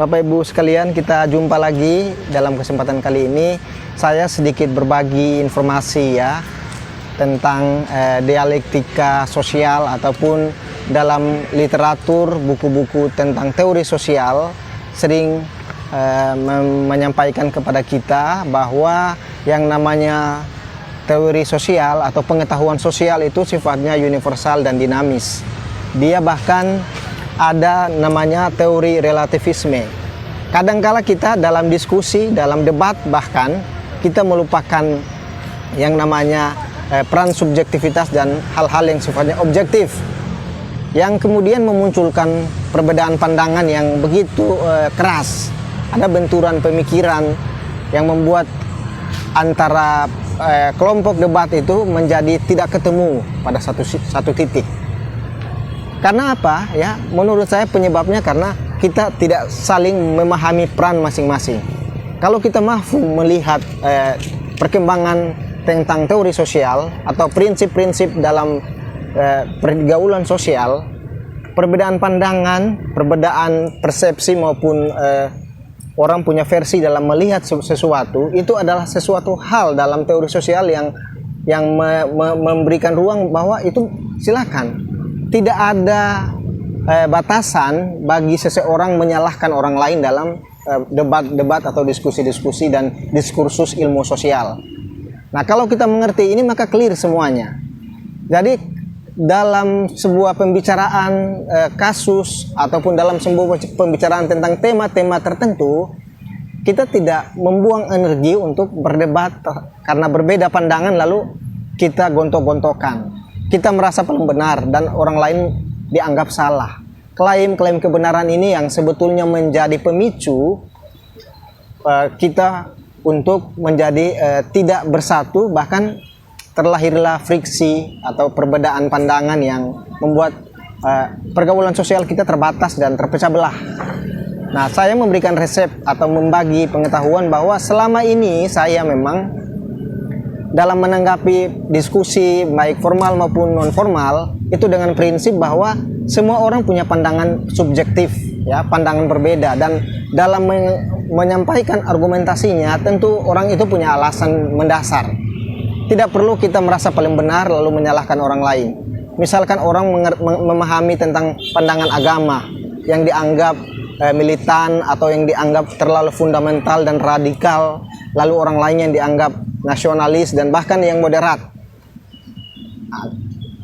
Bapak Ibu sekalian, kita jumpa lagi dalam kesempatan kali ini. Saya sedikit berbagi informasi ya tentang dialektika sosial ataupun dalam literatur buku-buku tentang teori sosial sering menyampaikan kepada kita bahwa yang namanya teori sosial atau pengetahuan sosial itu sifatnya universal dan dinamis. Dia bahkan ada namanya teori relativisme. Kadangkala kita dalam diskusi, dalam debat bahkan kita melupakan yang namanya peran subjektivitas dan hal-hal yang sifatnya objektif, yang kemudian memunculkan perbedaan pandangan yang begitu keras. Ada benturan pemikiran yang membuat antara kelompok debat itu menjadi tidak ketemu pada satu titik. Karena apa ya? Menurut saya penyebabnya karena kita tidak saling memahami peran masing-masing. Kalau kita mampu melihat perkembangan tentang teori sosial atau prinsip-prinsip dalam pergaulan sosial, perbedaan pandangan, perbedaan persepsi maupun orang punya versi dalam melihat sesuatu, itu adalah sesuatu hal dalam teori sosial yang memberikan ruang bahwa itu silakan. Tidak ada batasan bagi seseorang menyalahkan orang lain dalam debat-debat atau diskusi-diskusi dan diskursus ilmu sosial. Nah, kalau kita mengerti ini maka clear semuanya. Jadi dalam sebuah pembicaraan kasus ataupun dalam sebuah pembicaraan tentang tema-tema tertentu, kita tidak membuang energi untuk berdebat karena berbeda pandangan lalu kita gontok-gontokan. Kita merasa paling benar dan orang lain dianggap salah. Klaim-klaim kebenaran ini yang sebetulnya menjadi pemicu kita untuk menjadi tidak bersatu, bahkan terlahirlah friksi atau perbedaan pandangan yang membuat pergaulan sosial kita terbatas dan terpecah belah. Nah, saya memberikan resep atau membagi pengetahuan bahwa selama ini saya memang dalam menanggapi diskusi baik formal maupun non formal itu dengan prinsip bahwa semua orang punya pandangan subjektif ya, pandangan berbeda, dan dalam menyampaikan argumentasinya tentu orang itu punya alasan mendasar. Tidak perlu kita merasa paling benar lalu menyalahkan orang lain. Misalkan orang memahami tentang pandangan agama yang dianggap militan atau yang dianggap terlalu fundamental dan radikal, lalu orang lain yang dianggap nasionalis dan bahkan yang moderat,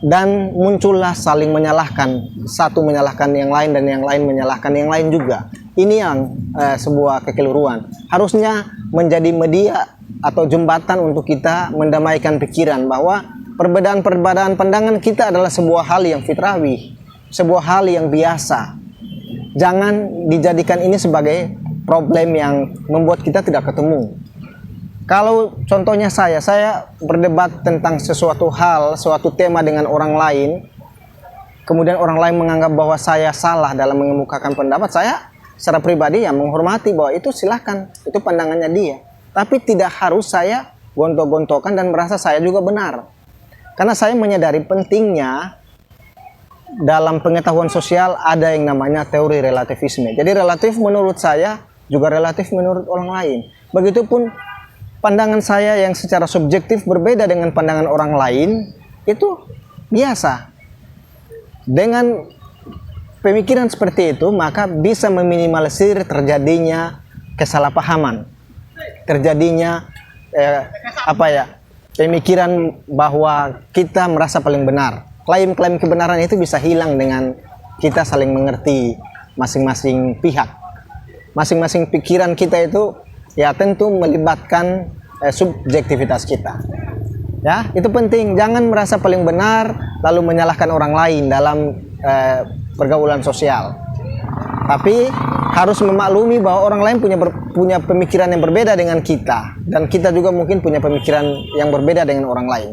dan muncullah saling menyalahkan, satu menyalahkan yang lain dan yang lain menyalahkan yang lain juga. Ini yang sebuah kekeliruan. Harusnya menjadi media atau jembatan untuk kita mendamaikan pikiran bahwa perbedaan-perbedaan pandangan kita adalah sebuah hal yang fitrawi, sebuah hal yang biasa. Jangan dijadikan ini sebagai problem yang membuat kita tidak ketemu. Kalau contohnya saya berdebat tentang sesuatu hal, suatu tema dengan orang lain, kemudian orang lain menganggap bahwa saya salah dalam mengemukakan pendapat, saya secara pribadi ya menghormati bahwa itu silahkan, itu pandangannya dia. Tapi tidak harus saya gontok-gontokan dan merasa saya juga benar. Karena saya menyadari pentingnya dalam pengetahuan sosial ada yang namanya teori relativisme. Jadi relatif menurut saya juga relatif menurut orang lain. Begitupun pandangan saya yang secara subjektif berbeda dengan pandangan orang lain, itu biasa. Dengan pemikiran seperti itu, maka bisa meminimalisir terjadinya kesalahpahaman, terjadinya pemikiran bahwa kita merasa paling benar. Klaim-klaim kebenaran itu bisa hilang dengan kita saling mengerti masing-masing pihak. Masing-masing pikiran kita itu ya tentu melibatkan subjektivitas kita. Ya, itu penting. Jangan merasa paling benar lalu menyalahkan orang lain dalam pergaulan sosial. Tapi harus memaklumi bahwa orang lain punya pemikiran yang berbeda dengan kita, dan kita juga mungkin punya pemikiran yang berbeda dengan orang lain.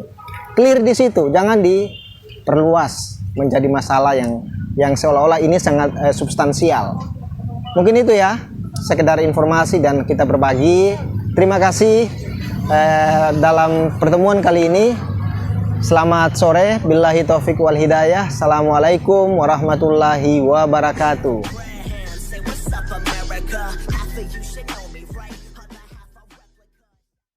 Clear di situ, jangan diperluas menjadi masalah yang seolah-olah ini sangat substansial. Mungkin itu ya, sekedar informasi dan kita berbagi. Terima kasih dalam pertemuan kali ini. Selamat sore, billahi taufik wal hidayah. Assalamualaikum warahmatullahi wabarakatuh. America. Half of you should know me, right?